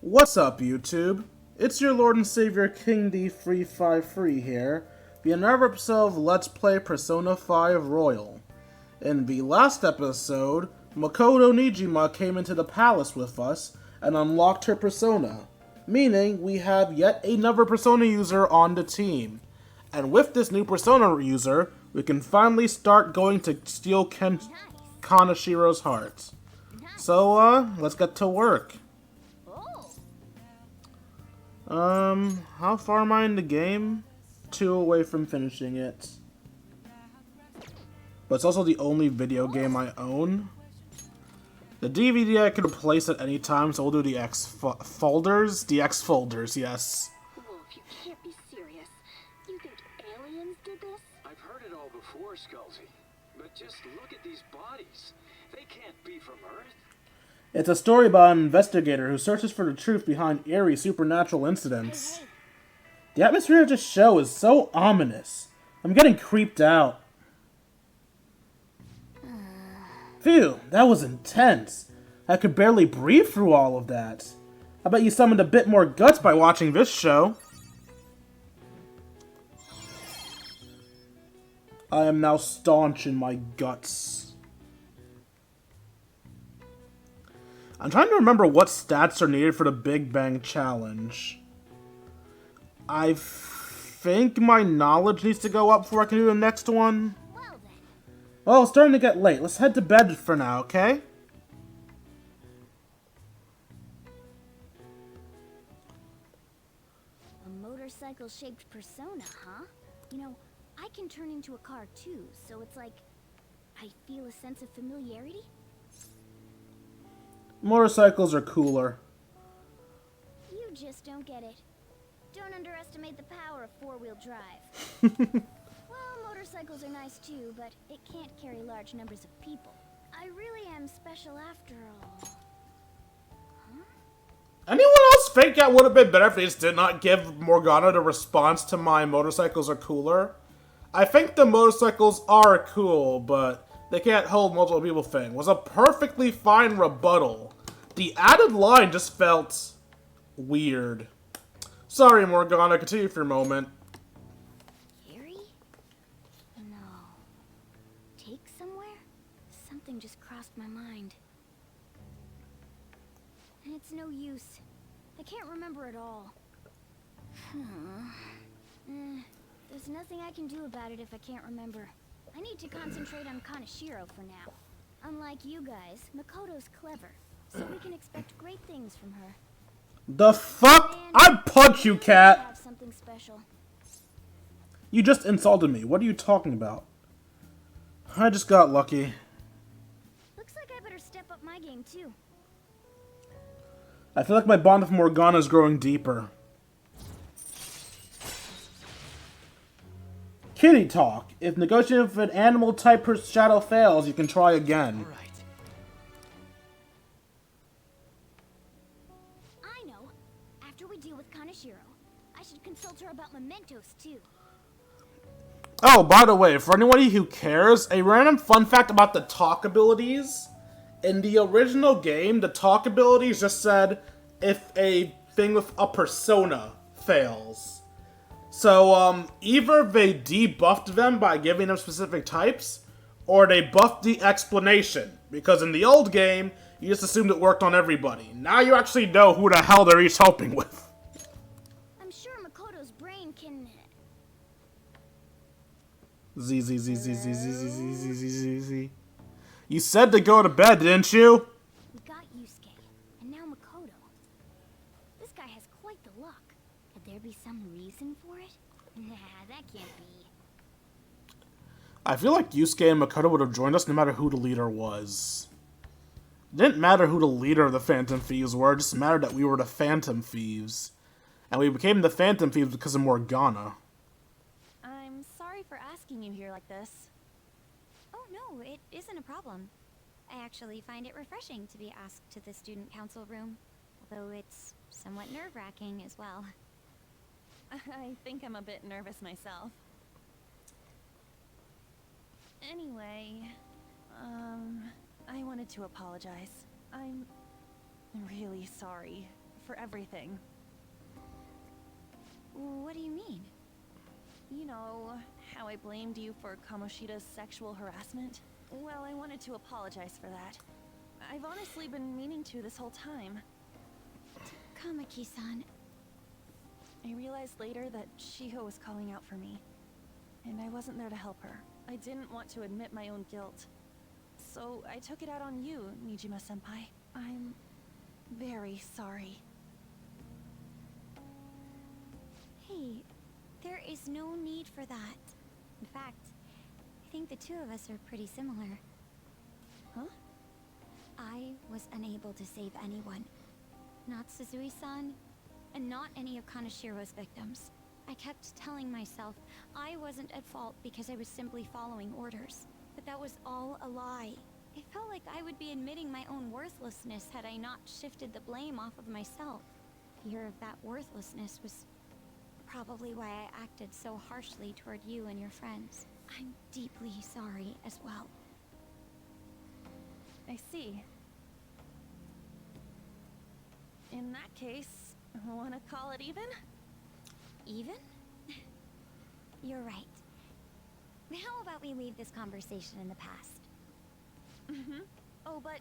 What's up, YouTube? It's your Lord and Savior King D353 here, with another episode of Let's Play Persona 5 Royal. In the last episode, Makoto Nijima came into the palace with us and unlocked her persona, meaning we have yet another persona user on the team. And with this new persona user, we can finally start going to steal Kanashiro's heart. So, let's get to work. How far am I in the game? 2 away from finishing it. But it's also the only video game I own. The DVD I can replace at any time, so we'll do the X folders. The X folders, yes. Wolf, you can't be serious. You think aliens did this? I've heard it all before, Scully. But just look at these bodies. They can't be from Earth. It's a story about an investigator who searches for the truth behind eerie supernatural incidents. The atmosphere of this show is so ominous. I'm getting creeped out. Phew, that was intense. I could barely breathe through all of that. I bet you summoned a bit more guts by watching this show. I am now staunch in my guts. I'm trying to remember what stats are needed for the Big Bang Challenge. I think my knowledge needs to go up before I can do the next one. Well, it's starting to get late. Let's head to bed for now, okay? A motorcycle-shaped persona, huh? You know, I can turn into a car too, so it's like I feel a sense of familiarity. Motorcycles are cooler. You just don't get it. Don't underestimate the power of four-wheel drive. Well, motorcycles are nice too, but it can't carry large numbers of people. I really am special after all. Huh? Anyone else think that would have been better if they just did not give Morgana the response to my motorcycles are cooler? I think the motorcycles are cool, but they can't hold multiple people thing was a perfectly fine rebuttal. The added line just felt weird. Sorry, Morgana, continue for your moment. Eerie? No. Take somewhere? Something just crossed my mind. It's no use. I can't remember it all. There's nothing I can do about it if I can't remember. I need to concentrate on Kanashiro for now. Unlike you guys, Makoto's clever, so we can expect great things from her. The fuck? I'd punch you, cat! Have something special. You just insulted me. What are you talking about? I just got lucky. Looks like I better step up my game too. I feel like my bond with Morgana is growing deeper. Kitty talk. If negotiating with an animal type per shadow fails, you can try again. Right. I know. After we deal with Kanashiro, I should consult her about mementos too. Oh, by the way, for anyone who cares, a random fun fact about the talk abilities. In the original game, the talk abilities just said if a thing with a persona fails. So, either they debuffed them by giving them specific types, or they buffed the explanation. Because in the old game, you just assumed it worked on everybody. Now you actually know who the hell they're each helping with. I'm sure Makoto's brain can... Z. You said to go to bed, didn't you? We got Yusuke, and now Makoto. This guy has quite the luck. Could there be some reason for it? Nah, that can't be. I feel like Yusuke and Makoto would have joined us no matter who the leader was. It didn't matter who the leader of the Phantom Thieves were, it just mattered that we were the Phantom Thieves. And we became the Phantom Thieves because of Morgana. I'm sorry for asking you here like this. Oh no, it isn't a problem. I actually find it refreshing to be asked to the student council room, although it's somewhat nerve-wracking as well. I think I'm a bit nervous myself. Anyway, I wanted to apologize. I'm really sorry for everything. What do you mean? You know, how I blamed you for Kamoshida's sexual harassment? Well, I wanted to apologize for that. I've honestly been meaning to this whole time. Kamaki-san. I realized later that Shiho was calling out for me, and I wasn't there to help her. I didn't want to admit my own guilt. So I took it out on you, Nijima-senpai. I'm very sorry. Hey, there is no need for that. In fact, I think the two of us are pretty similar. Huh? I was unable to save anyone. Not Suzui-san, and not any of Kanashiro's victims. I kept telling myself I wasn't at fault because I was simply following orders. But that was all a lie. It felt like I would be admitting my own worthlessness had I not shifted the blame off of myself. Fear of that worthlessness was probably why I acted so harshly toward you and your friends. I'm deeply sorry as well. I see. In that case, wanna call it even? Even? You're right. How about we leave this conversation in the past? Mm-hmm. Oh, but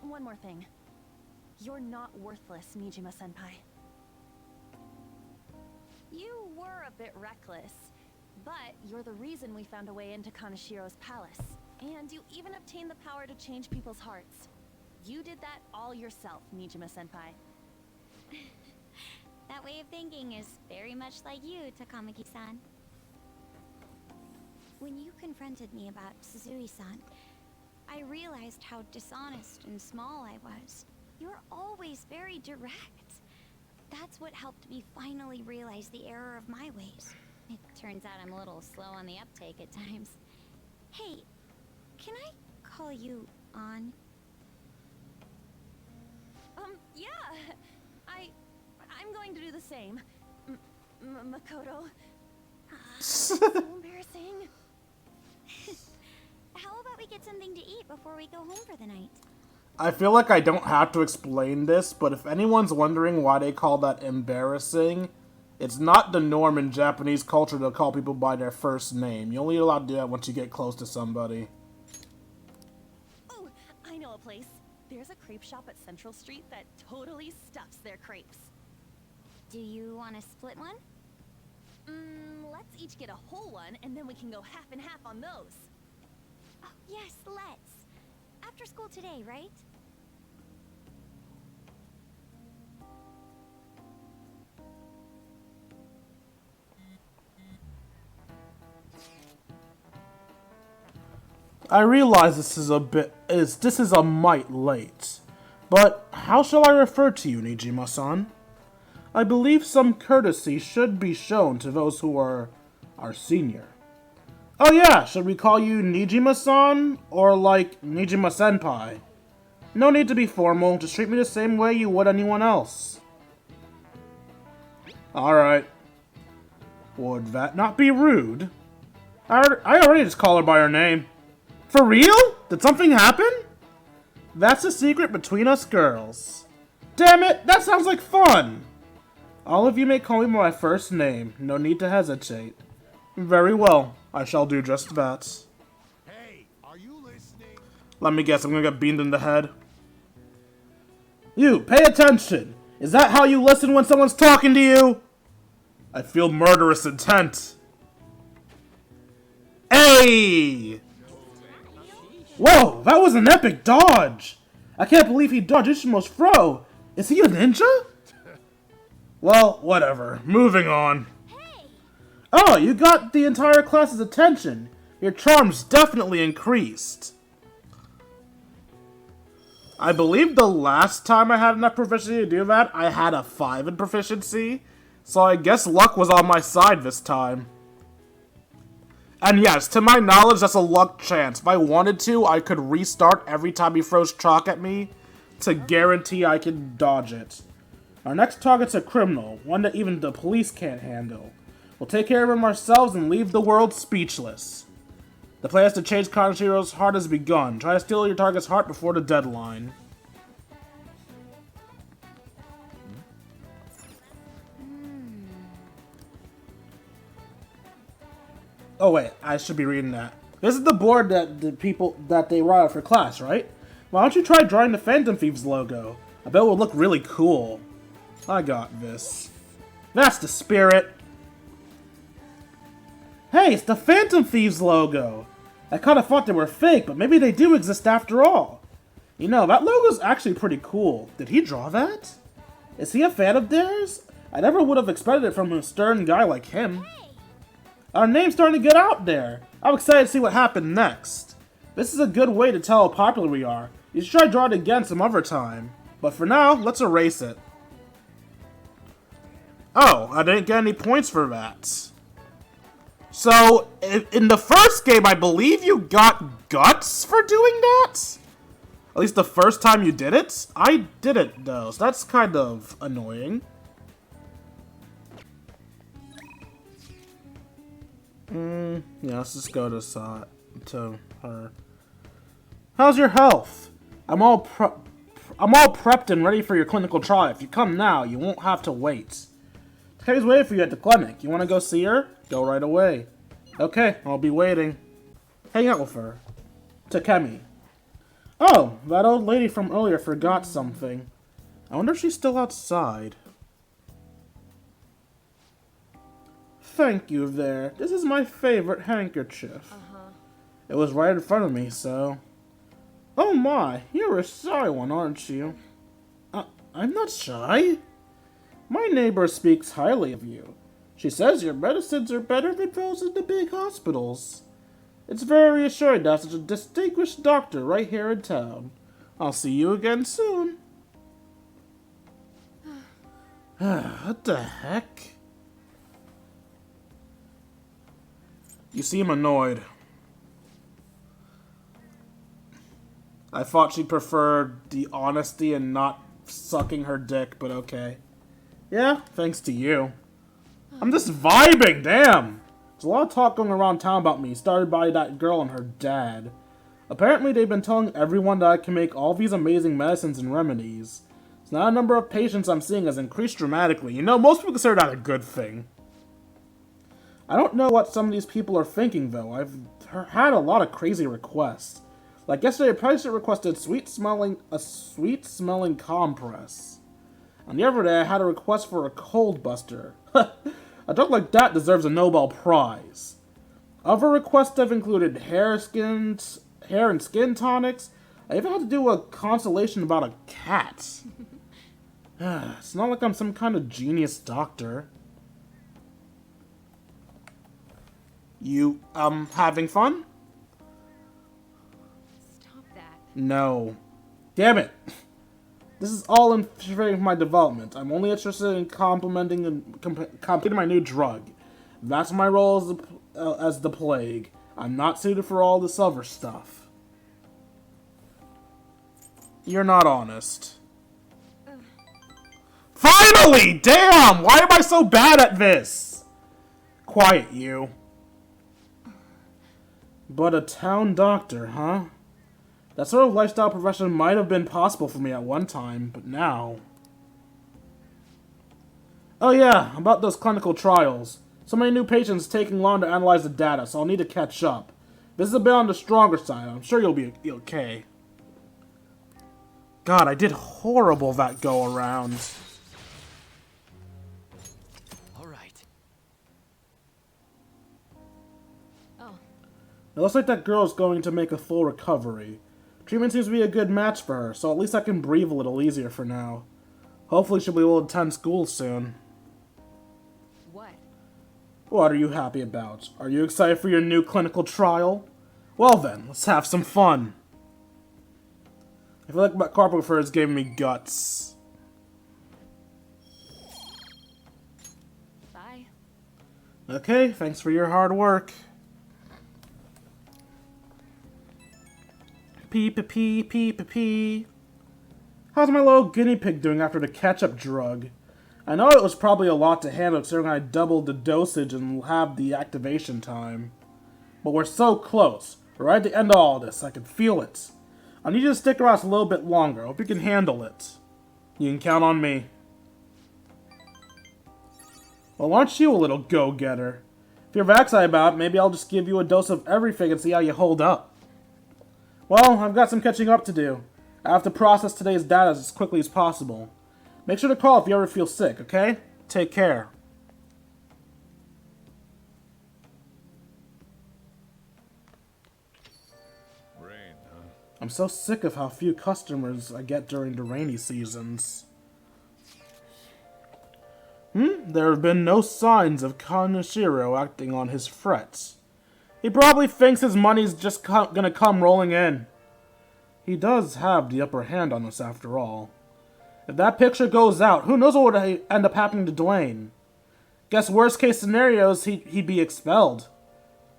one more thing. You're not worthless, Nijima-senpai. You were a bit reckless, but you're the reason we found a way into Kanashiro's palace. And you even obtained the power to change people's hearts. You did that all yourself, Nijima-senpai. That way of thinking is very much like you, Takamaki-san. When you confronted me about Suzui-san, I realized how dishonest and small I was. You're always very direct. That's what helped me finally realize the error of my ways. It turns out I'm a little slow on the uptake at times. Hey, can I call you on? Yeah. I'm going to do the same. Makoto. So embarrassing. How about we get something to eat before we go home for the night? I feel like I don't have to explain this, but if anyone's wondering why they call that embarrassing, it's not the norm in Japanese culture to call people by their first name. You're only allowed to do that once you get close to somebody. Oh, I know a place. There's a crepe shop at Central Street that totally stuffs their crepes. Do you want to split one? Let's each get a whole one, and then we can go half and half on those. Oh, yes, let's. After school today, right? I realize this is a mite late, but how shall I refer to you, Nijima-san? I believe some courtesy should be shown to those who are our senior. Oh yeah, should we call you Nijima-san, or like Nijima-senpai? No need to be formal, just treat me the same way you would anyone else. Alright. Would that not be rude? I already just call her by her name. For real? Did something happen? That's a secret between us girls. Damn it, that sounds like fun! All of you may call me by my first name, no need to hesitate. Very well, I shall do just that. Hey, are you listening? Let me guess, I'm gonna get beamed in the head. You, pay attention! Is that how you listen when someone's talking to you? I feel murderous intent. Hey! Whoa, that was an epic dodge! I can't believe he dodged Ishimo's fro! Is he a ninja? Well, whatever. Moving on. Hey! Oh, you got the entire class's attention. Your charm's definitely increased. I believe the last time I had enough proficiency to do that, I had a 5 in proficiency. So I guess luck was on my side this time. And yes, to my knowledge, that's a luck chance. If I wanted to, I could restart every time he throws chalk at me to guarantee I can dodge it. Our next target's a criminal, one that even the police can't handle. We'll take care of him ourselves and leave the world speechless. The plan to change Kanashiro's heart has begun. Try to steal your target's heart before the deadline. Oh wait, I should be reading that. This is the board that the people that they write out for class, right? Why don't you try drawing the Phantom Thieves logo? I bet it will look really cool. I got this. That's the spirit. Hey, it's the Phantom Thieves logo. I kind of thought they were fake, but maybe they do exist after all. You know, that logo's actually pretty cool. Did he draw that? Is he a fan of theirs? I never would have expected it from a stern guy like him. Our name's starting to get out there. I'm excited to see what happens next. This is a good way to tell how popular we are. You should try drawing it again some other time. But for now, let's erase it. Oh, I didn't get any points for that. So, in the first game, I believe you got guts for doing that? At least the first time you did it? I didn't, though, so that's kind of annoying. Yeah, let's just go to her. How's your health? I'm all prepped and ready for your clinical trial. If you come now, you won't have to wait. Take's waiting for you at the clinic. You want to go see her? Go right away. Okay, I'll be waiting. Hang out with her. Takemi. Oh, that old lady from earlier forgot something. I wonder if she's still outside. Thank you there. This is my favorite handkerchief. It was right in front of me, so... Oh my, you're a shy one, aren't you? I'm not shy. My neighbor speaks highly of you. She says your medicines are better than those in the big hospitals. It's very reassuring to have such a distinguished doctor right here in town. I'll see you again soon. What the heck? You seem annoyed. I thought she preferred the honesty and not sucking her dick, but okay. Yeah, thanks to you. I'm just vibing, damn! There's a lot of talk going around town about me, started by that girl and her dad. Apparently they've been telling everyone that I can make all these amazing medicines and remedies. So now the number of patients I'm seeing has increased dramatically. You know, most people consider that a good thing. I don't know what some of these people are thinking, though. I've had a lot of crazy requests. Like yesterday, a patient requested a sweet-smelling compress. And the other day, I had a request for a cold buster. A drug like that deserves a Nobel Prize. Other requests have included hair and skin tonics. I even had to do a consultation about a cat. It's not like I'm some kind of genius doctor. You, having fun? Stop that. No. Damn it! This is all in favor of my development. I'm only interested in complementing and completing my new drug. That's my role as the plague. I'm not suited for all this other stuff. You're not honest. Finally! Damn! Why am I so bad at this? Quiet, you. But a town doctor, huh? That sort of lifestyle profession might have been possible for me at one time, but now... Oh yeah, about those clinical trials. So many new patients taking long to analyze the data, so I'll need to catch up. This is a bit on the stronger side. I'm sure you'll be okay. God, I did horrible that go-around. All right. Oh, It looks like that girl is going to make a full recovery. Treatment seems to be a good match for her, so at least I can breathe a little easier for now. Hopefully she'll be able to attend school soon. what? What are you happy about? Are you excited for your new clinical trial? Well then, let's have some fun. I feel like my carpenter is giving me guts. Bye. Okay, thanks for your hard work. Pee. How's my little guinea pig doing after the catch-up drug? I know it was probably a lot to handle considering I doubled the dosage and have the activation time. But we're so close. We're right at the end of all this. I can feel it. I need you to stick around a little bit longer. I hope you can handle it. You can count on me. Well, aren't you a little go-getter? If you're vaccinated about it, maybe I'll just give you a dose of everything and see how you hold up. Well, I've got some catching up to do. I have to process today's data as quickly as possible. Make sure to call if you ever feel sick, okay? Take care. Rain, huh? I'm so sick of how few customers I get during the rainy seasons. There have been no signs of Kaneshiro acting on his threats. He probably thinks his money's just gonna come rolling in. He does have the upper hand on us after all. If that picture goes out, who knows what would end up happening to Dwayne? Guess worst case scenarios, he'd be expelled.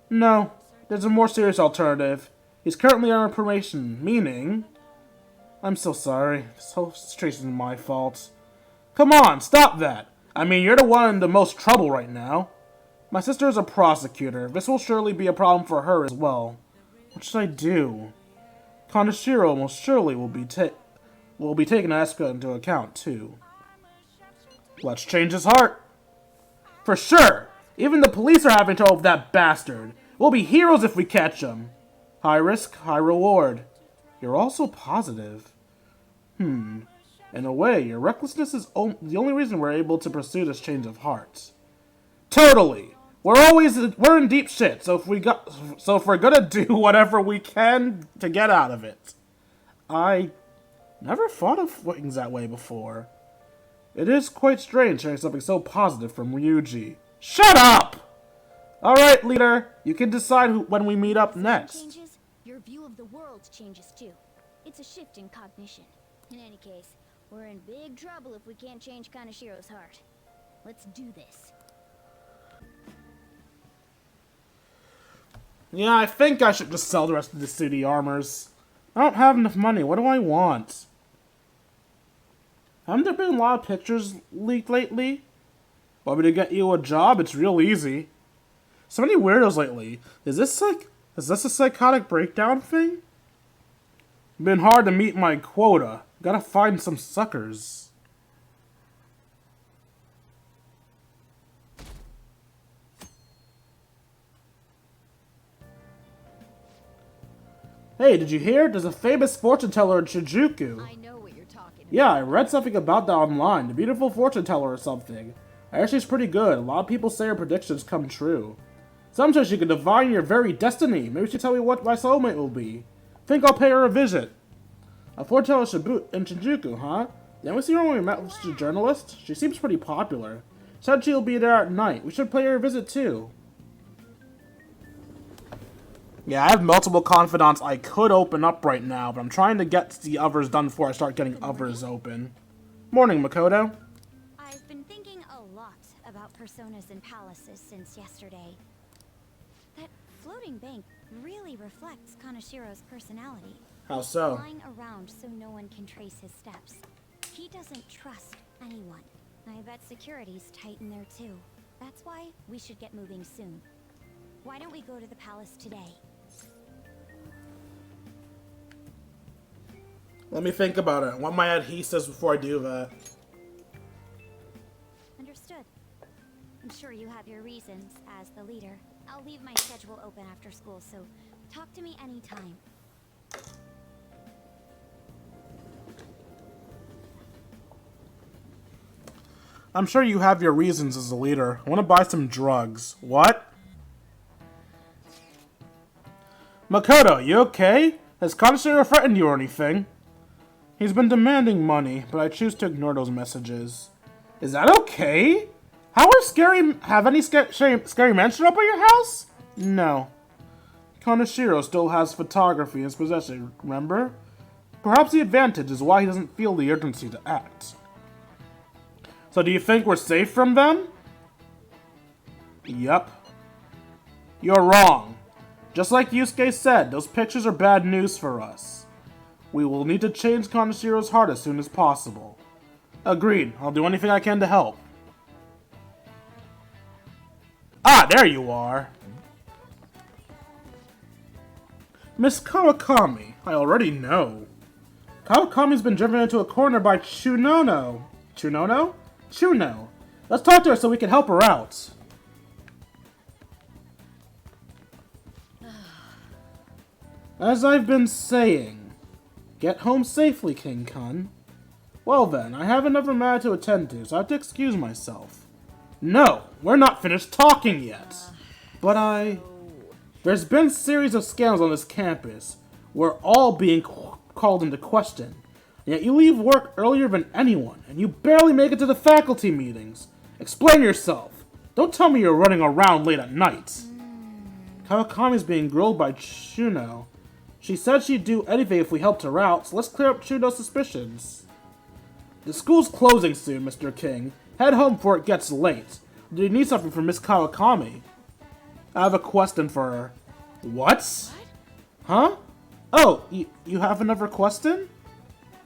No, there's a more serious alternative. He's currently on probation, meaning... I'm so sorry. This whole situation is my fault. Come on, stop that! I mean, you're the one in the most trouble right now. My sister is a prosecutor. This will surely be a problem for her as well. What should I do? Kaneshiro most surely will be taken into account, too. Let's change his heart. For sure! Even the police are having trouble with that bastard. We'll be heroes if we catch him. High risk, high reward. You're also positive. In a way, your recklessness is the only reason we're able to pursue this change of heart. Totally! We're in deep shit, so if we're gonna do whatever we can to get out of it. I never thought of things that way before. It is quite strange hearing something so positive from Ryuji. Shut up! Alright, leader, you can decide when we meet up next. Changes, your view of the world changes too. It's a shift in cognition. In any case, we're in big trouble if we can't change Kaneshiro's heart. Let's do this. Yeah, I think I should just sell the rest of the city armors. I don't have enough money. What do I want? Haven't there been a lot of pictures leaked lately? Want me to get you a job? It's real easy. So many weirdos lately. Is this a psychotic breakdown thing? Been hard to meet my quota. Gotta find some suckers. Hey, did you hear? There's a famous fortune teller in Shinjuku. I know what you're talking about. Yeah, I read something about that online. The beautiful fortune teller or something. Actually, it's pretty good. A lot of people say her predictions come true. Sometimes you can divine your very destiny. Maybe she'll tell me what my soulmate will be. Think I'll pay her a visit. A fortune teller in Shinjuku, huh? Didn't we see her when we met with the journalist? She seems pretty popular. Said she'll be there at night. We should pay her a visit too. Yeah, I have multiple confidants I could open up right now, but I'm trying to get the others done before I start getting others open. Morning, Makoto. I've been thinking a lot about personas and palaces since yesterday. That floating bank really reflects Kaneshiro's personality. How so? Flying around so no one can trace his steps. He doesn't trust anyone. I bet security's tight in there too. That's why we should get moving soon. Why don't we go to the palace today? Let me think about it. I want my adhesives before I do that. Understood. I'm sure you have your reasons as the leader. I'll leave my schedule open after school, so talk to me anytime. I'm sure you have your reasons as a leader. I want to buy some drugs. What? Makoto, you okay? Has Kaneshiro threatened you or anything? He's been demanding money, but I choose to ignore those messages. Is that okay? Have any scary men showed up at your house? No. Kaneshiro still has photography in his possession, remember? Perhaps the advantage is why he doesn't feel the urgency to act. So do you think we're safe from them? Yep. You're wrong. Just like Yusuke said, those pictures are bad news for us. We will need to change Kaneshiro's heart as soon as possible. Agreed. I'll do anything I can to help. Ah, there you are. Miss Kawakami, I already know. Kawakami's been driven into a corner by Chunono. Chunono? Chuno. Let's talk to her so we can help her out. As I've been saying, get home safely, King Kun. Well then, I have another matter to attend to, so I have to excuse myself. No, we're not finished talking yet. But There's been a series of scandals on this campus. We're all being called into question. Yet you leave work earlier than anyone, and you barely make it to the faculty meetings. Explain yourself. Don't tell me you're running around late at night. Kawakami's being grilled by Chuno. She said she'd do anything if we helped her out, so let's clear up Chuno's suspicions. The school's closing soon, Mr. King. Head home before it gets late. Do you need something from Miss Kawakami? I have a question for her. What? Huh? Oh, you have another question?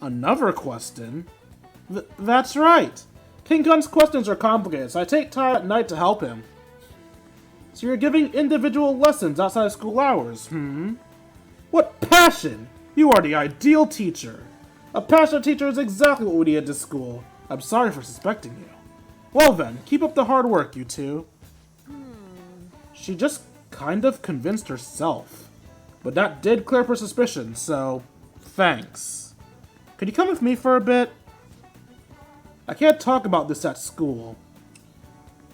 Another question? That's right. King Kun's questions are complicated, so I take time at night to help him. So you're giving individual lessons outside of school hours, What passion! You are the ideal teacher. A passionate teacher is exactly what we need at this school. I'm sorry for suspecting you. Well then, keep up the hard work, you two. She just kind of convinced herself. But that did clear up her suspicion, so thanks. Could you come with me for a bit? I can't talk about this at school.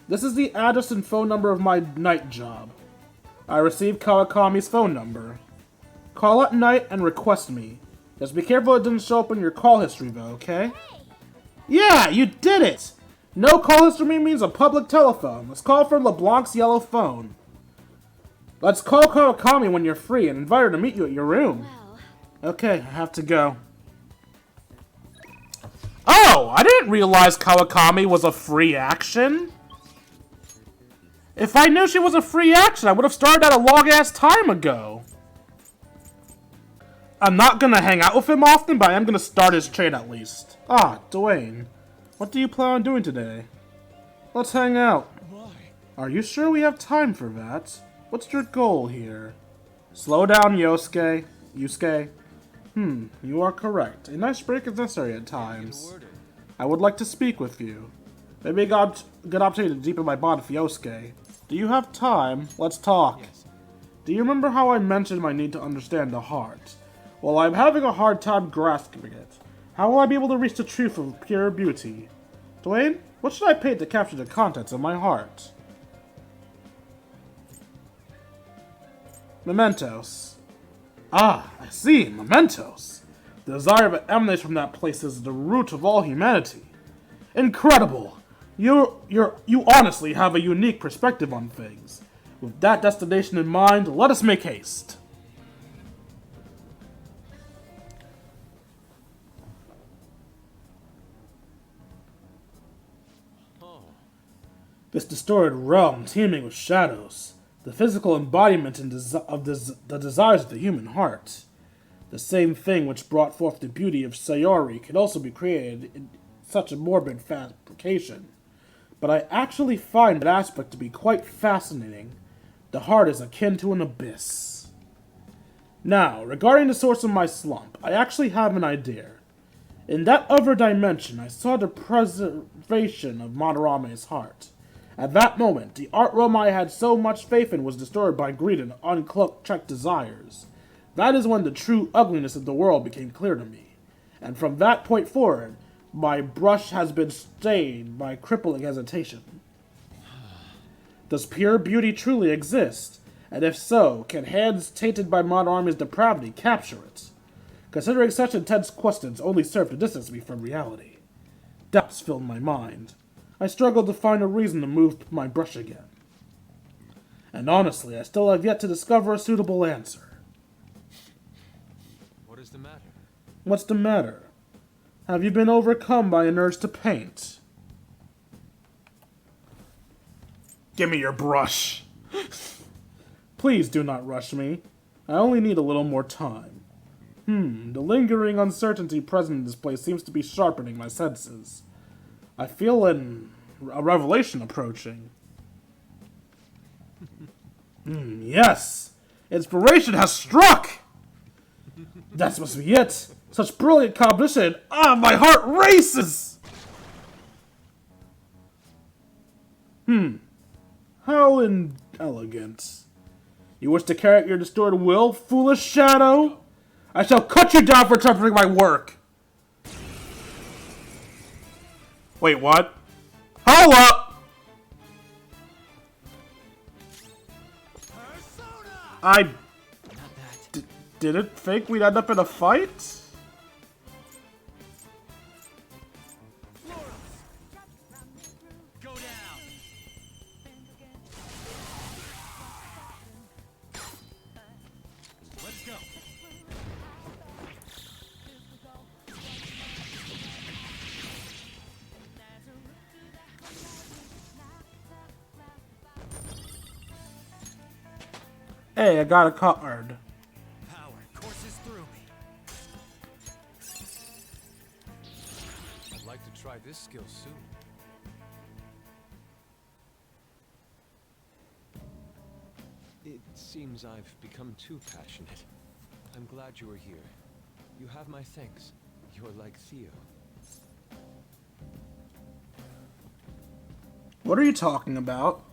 This is the address and phone number of my night job. I received Kawakami's phone number. Call at night and request me. Just be careful it doesn't show up in your call history though, okay? Yeah, you did it! No call history means a public telephone. Let's call from LeBlanc's yellow phone. Let's call Kawakami when you're free and invite her to meet you at your room. Okay, I have to go. Oh, I didn't realize Kawakami was a free action. If I knew she was a free action, I would have started that a long-ass time ago. I'm not gonna hang out with him often, but I am gonna start his trade at least. Ah, Dwayne. What do you plan on doing today? Let's hang out. Why? Are you sure we have time for that? What's your goal here? Slow down, Yusuke. You are correct. A nice break is necessary at times. I would like to speak with you. Maybe a good opportunity to deepen my bond with Yusuke. Do you have time? Let's talk. Yes. Do you remember how I mentioned my need to understand the heart? Well, I'm having a hard time grasping it. How will I be able to reach the truth of pure beauty? Dwayne, what should I pay to capture the contents of my heart? Mementos. Ah, I see, mementos. The desire that emanates from that place is the root of all humanity. Incredible! You honestly have a unique perspective on things. With that destination in mind, let us make haste. This distorted realm teeming with shadows, the physical embodiment of the desires of the human heart. The same thing which brought forth the beauty of Sayori can also be created in such a morbid fabrication. But I actually find that aspect to be quite fascinating. The heart is akin to an abyss. Now, regarding the source of my slump, I actually have an idea. In that other dimension, I saw the preservation of Madarame's heart. At that moment, the art realm I had so much faith in was destroyed by greed and unchecked desires. That is when the true ugliness of the world became clear to me. And from that point forward, my brush has been stained by crippling hesitation. Does pure beauty truly exist? And if so, can hands tainted by Madarame's depravity capture it? Considering such intense questions only serve to distance me from reality. Doubts filled my mind. I struggled to find a reason to move my brush again. And honestly, I still have yet to discover a suitable answer. What is the matter? What's the matter? Have you been overcome by an urge to paint? Give me your brush. Please do not rush me. I only need a little more time. The lingering uncertainty present in this place seems to be sharpening my senses. I feel a revelation approaching. Yes! Inspiration has struck! That must be it! Such brilliant composition! Ah, my heart races! How inelegant. You wish to carry out your distorted will, foolish shadow? I shall cut you down for interrupting my work! Wait, what? Hold up! I didn't think we'd end up in a fight? Go down. Let's go. Hey, I got a card. Power courses through me. I'd like to try this skill soon. It seems I've become too passionate. I'm glad you are here. You have my thanks. You're like Theo. What are you talking about?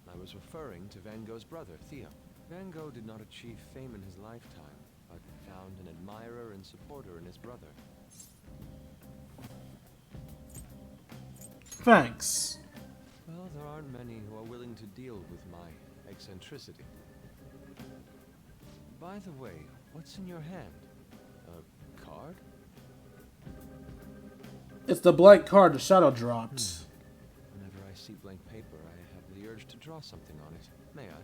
I was referring to Van Gogh's brother, Theo. Van Gogh did not achieve fame in his lifetime, but found an admirer and supporter in his brother. Thanks. Well, there aren't many who are willing to deal with my eccentricity. By the way, what's in your hand? A card? It's the blank card the shadow dropped. Whenever I see blank paper, I have the urge to draw something on it. May I?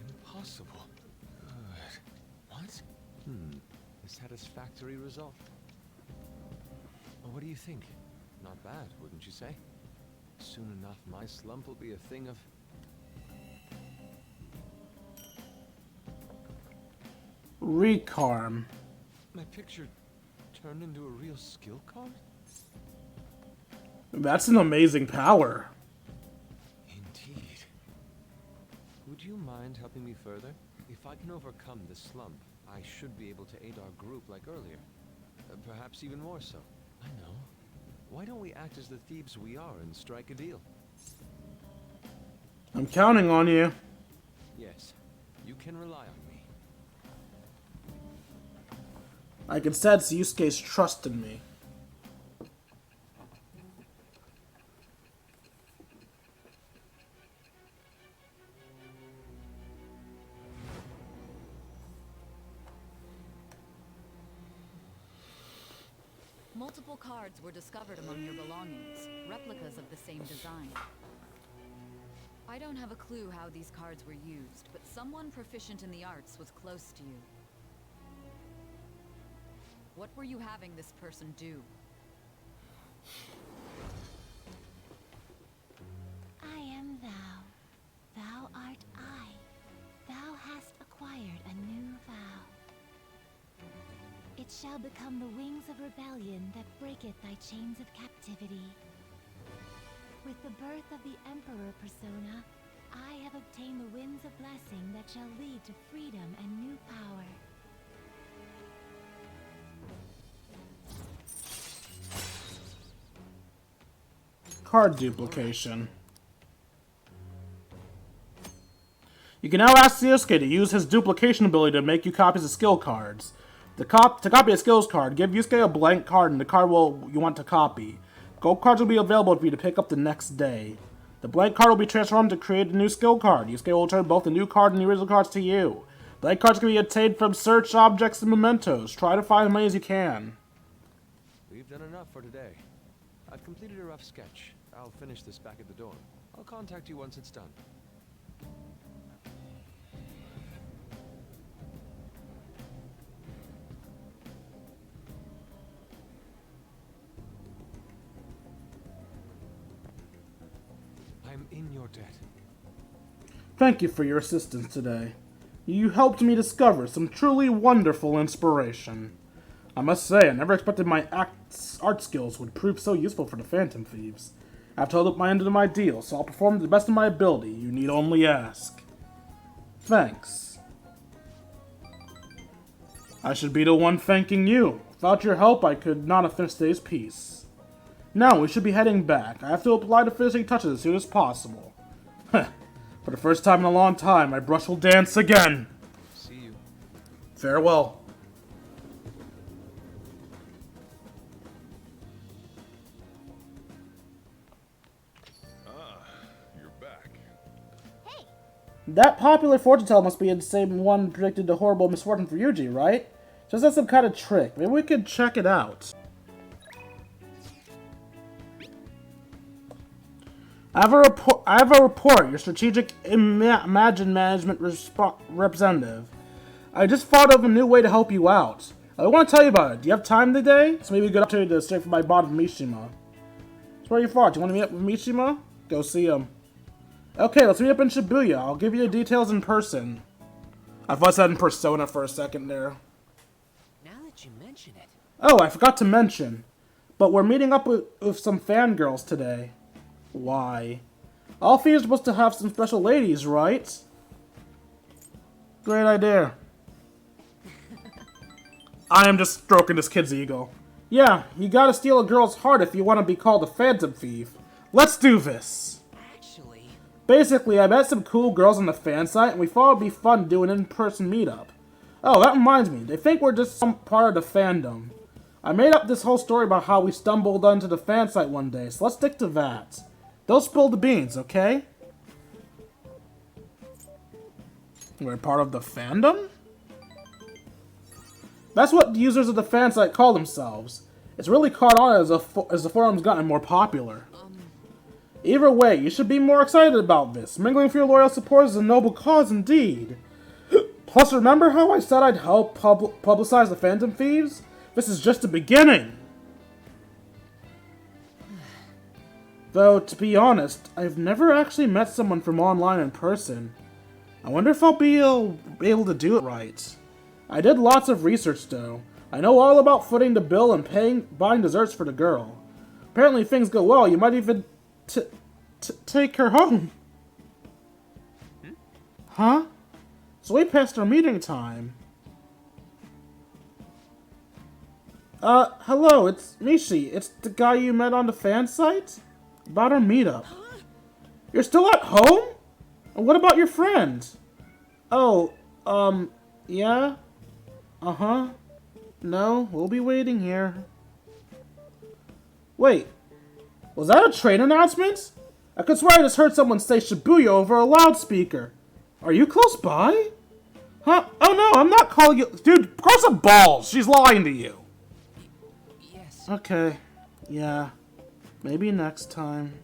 Impossible. Good. What? A satisfactory result. Well, what do you think? Not bad, wouldn't you say? Soon enough, my slump will be a thing of... Recarm. My picture turned into a real skill card? That's an amazing power. Indeed. Would you mind helping me further? If I can overcome this slump, I should be able to aid our group like earlier. Perhaps even more so. I know. Why don't we act as the thieves we are and strike a deal? I'm counting on you. Yes, you can rely on me. I can sense Yusuke's trust in me. Multiple cards were discovered among your belongings, replicas of the same design. I don't have a clue how these cards were used, but someone proficient in the arts was close to you. What were you having this person do? I am thou. Thou art I. Thou hast acquired a new vow. It shall become the wings of rebellion that breaketh thy chains of captivity. With the birth of the Emperor persona, I have obtained the winds of blessing that shall lead to freedom and new power. Card duplication. You can now ask Yusuke to use his duplication ability to make you copies of skill cards. To copy a skills card, give Yusuke a blank card and the card you want to copy. Gold cards will be available for you to pick up the next day. The blank card will be transformed to create a new skill card. Yusuke will return both the new card and the original cards to you. Blank cards can be obtained from search objects and mementos. Try to find as many as you can. We've done enough for today. I've completed a rough sketch. I'll finish this back at the dorm. I'll contact you once it's done. I'm in your debt. Thank you for your assistance today. You helped me discover some truly wonderful inspiration. I must say, I never expected my art skills would prove so useful for the Phantom Thieves. I've told up my end of my deal, so I'll perform to the best of my ability. You need only ask. Thanks. I should be the one thanking you. Without your help, I could not have finished today's piece. Now we should be heading back. I have to apply the finishing touches as soon as possible. For the first time in a long time, my brush will dance again. See you. Farewell. You're back. Hey, That popular fortune teller must be the same one who predicted the horrible misfortune for Yuji, right? Just as some kind of trick. Maybe we could check it out. I have a report, your strategic imagine management representative. I just thought of a new way to help you out. I want to tell you about it. Do you have time today? So maybe a good opportunity to straight for my bond with Mishima. So where are you from? Do you want to meet up with Mishima? Go see him. Okay, let's meet up in Shibuya. I'll give you the details in person. I thought I said in Persona for a second there. Now that you mention it. Oh, I forgot to mention. But we're meeting up with some fangirls today. Why? All fees are supposed to have some special ladies, right? Great idea. I am just stroking this kid's ego. Yeah, you gotta steal a girl's heart if you want to be called a phantom thief. Let's do this! Actually... Basically, I met some cool girls on the fan site, and we thought it'd be fun to do an in-person meetup. Oh, that reminds me, they think we're just some part of the fandom. I made up this whole story about how we stumbled onto the fan site one day, so let's stick to that. Don't spill the beans, okay? We're part of the fandom? That's what the users of the fan site call themselves. It's really caught on as the forum's gotten more popular. Either way, you should be more excited about this. Mingling with your loyal supporters is a noble cause indeed. Plus, remember how I said I'd help publicize the Phantom Thieves? This is just the beginning. Though, to be honest, I've never actually met someone from online in person. I wonder if I'll be able to do it right. I did lots of research, though. I know all about footing the bill and buying desserts for the girl. Apparently, if things go well, you might even take her home. Huh? It's way past our meeting time. Hello, it's Mishi. It's the guy you met on the fan site? About our meetup. You're still at home? And what about your friend? Oh, yeah? Uh-huh. No, we'll be waiting here. Wait, was that a train announcement? I could swear I just heard someone say Shibuya over a loudspeaker. Are you close by? Huh? Oh no, I'm not calling you. Dude, cross some balls. She's lying to you. Yes. Okay. Yeah. Maybe next time.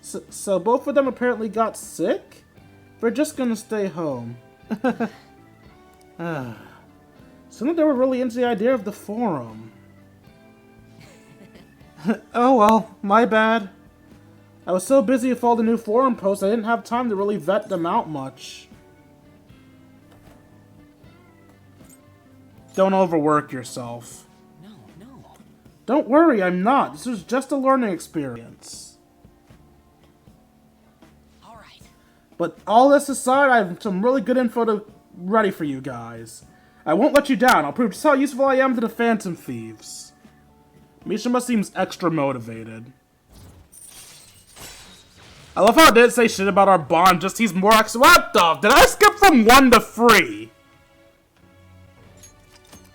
So both of them apparently got sick? They're just gonna stay home. Seemed like they were really into the idea of the forum. Oh well, my bad. I was so busy with all the new forum posts I didn't have time to really vet them out much. Don't overwork yourself. No. Don't worry, I'm not. This was just a learning experience. Alright. But all this aside, I have some really good info ready for you guys. I won't let you down. I'll prove just how useful I am to the Phantom Thieves. Mishima seems extra motivated. I love how I didn't say shit about our bond, just he's more what the? Did I skip from 1 to 3?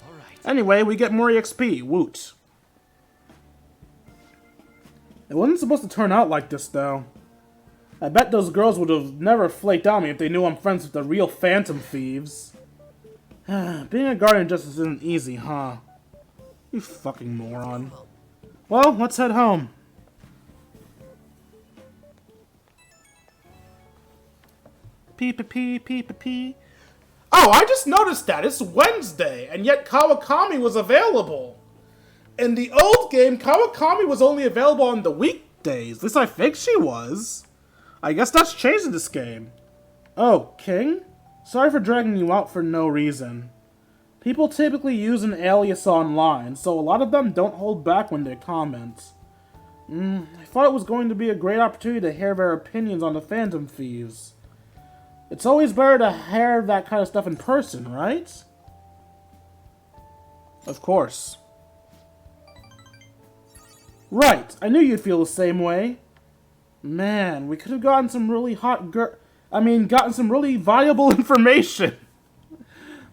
Alright. Anyway, we get more EXP. Woot. It wasn't supposed to turn out like this, though. I bet those girls would have never flaked on me if they knew I'm friends with the real Phantom Thieves. Being a guardian just isn't easy, huh? You fucking moron. Well, let's head home. Pee. Oh, I just noticed that. It's Wednesday, and yet Kawakami was available. In the old game, Kawakami was only available on the weekdays. At least I think she was. I guess that's changed in this game. Oh, King? Sorry for dragging you out for no reason. People typically use an alias online, so a lot of them don't hold back when they comment. I thought it was going to be a great opportunity to hear their opinions on the Phantom Thieves. It's always better to hear that kind of stuff in person, right? Of course. Right, I knew you'd feel the same way. Man, we could have gotten some really gotten some really valuable information.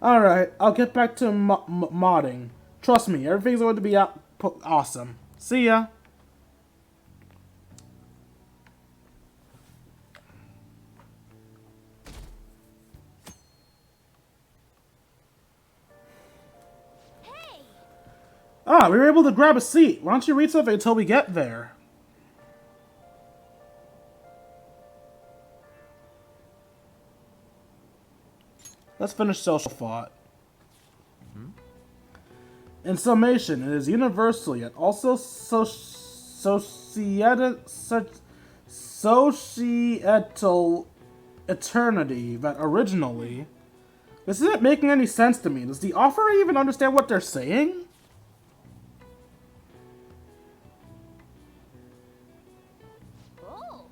Alright, I'll get back to modding. Trust me, everything's going to be awesome. See ya. Hey! Ah, we were able to grab a seat. Why don't you read something until we get there? Let's finish social thought. In summation, it is universal yet also societal eternity that originally... This isn't making any sense to me. Does the author even understand what they're saying? Oh!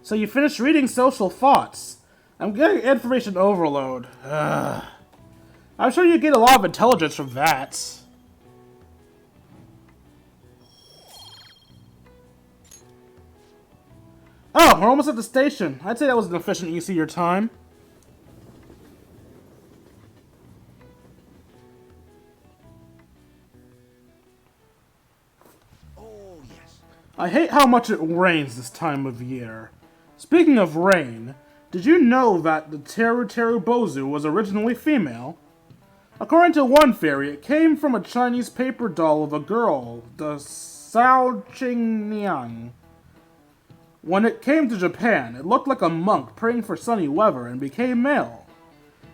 So you finished reading Social Thoughts. I'm getting information overload. Ugh. I'm sure you get a lot of intelligence from that. Oh, we're almost at the station. I'd say that was an efficient use of your time. Oh, yes. I hate how much it rains this time of year. Speaking of rain, did you know that the Teru Teru Bozu was originally female? According to one theory, it came from a Chinese paper doll of a girl, the Sao Ching Niang. When it came to Japan, it looked like a monk praying for sunny weather and became male.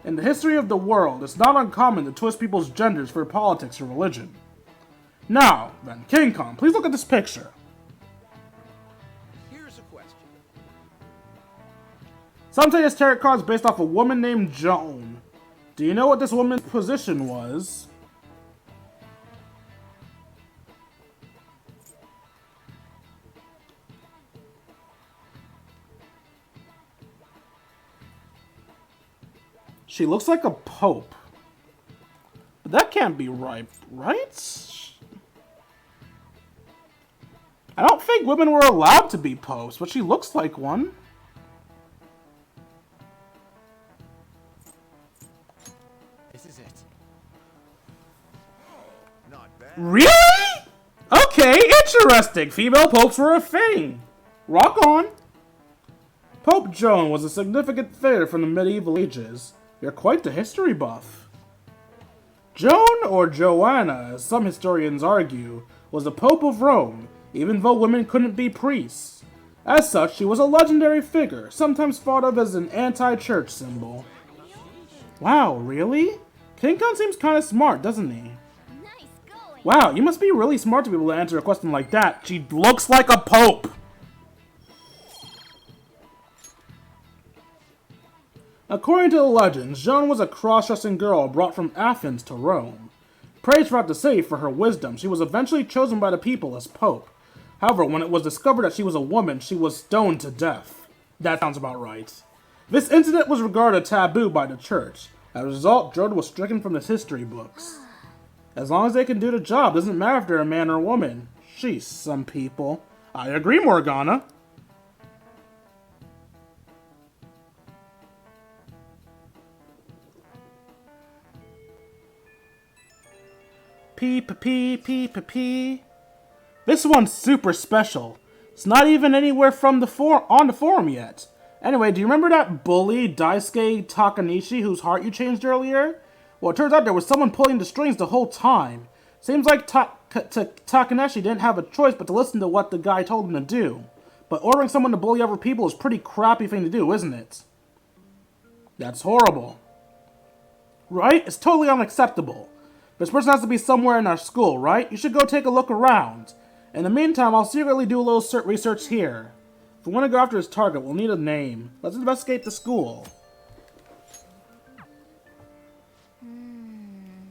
In the history of the world, it's not uncommon to twist people's genders for politics or religion. Now, then, King Kong, please look at this picture. Here's a question. Some say this tarot card is based off a woman named Joan. Do you know what this woman's position was? She looks like a pope. But that can't be right, right? I don't think women were allowed to be popes, but she looks like one. This is it. Not bad. Really? Okay, interesting. Female popes were a thing. Rock on. Pope Joan was a significant figure from the medieval ages. You're quite the history buff. Joan, or Joanna, as some historians argue, was the Pope of Rome, even though women couldn't be priests. As such, she was a legendary figure, sometimes thought of as an anti-church symbol. Wow, really? King Kong seems kinda smart, doesn't he? Nice going! Wow, you must be really smart to be able to answer a question like that. She looks like a pope! According to the legends, Joan was a cross-dressing girl brought from Athens to Rome. Praised throughout the city for her wisdom, she was eventually chosen by the people as pope. However, when it was discovered that she was a woman, she was stoned to death. That sounds about right. This incident was regarded taboo by the church. As a result, Joan was stricken from the history books. As long as they can do the job, doesn't matter if they're a man or a woman. Sheesh, some people. I agree, Morgana. P. This one's super special. It's not even anywhere from the on the forum yet. Anyway, do you remember that bully Daisuke Takanishi whose heart you changed earlier? Well, it turns out there was someone pulling the strings the whole time. Seems like Takanishi didn't have a choice but to listen to what the guy told him to do. But ordering someone to bully other people is a pretty crappy thing to do, isn't it? That's horrible. Right? It's totally unacceptable. This person has to be somewhere in our school, right? You should go take a look around. In the meantime, I'll secretly do a little research here. If we want to go after his target, we'll need a name. Let's investigate the school.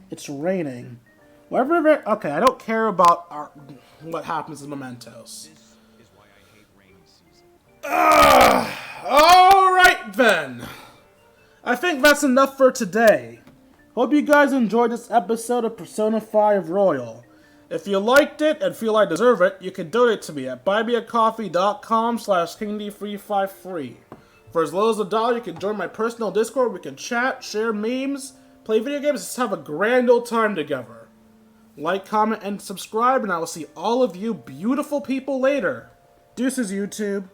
It's raining. Okay, I don't care about what happens in Mementos. Alright then. I think that's enough for today. Hope you guys enjoyed this episode of Persona 5 Royal. If you liked it and feel I deserve it, you can donate to me at buymeacoffee.com/KingD353. For as low as $1, you can join my personal Discord. We can chat, share memes, play video games, just have a grand old time together. Like, comment, and subscribe, and I will see all of you beautiful people later. Deuces, YouTube.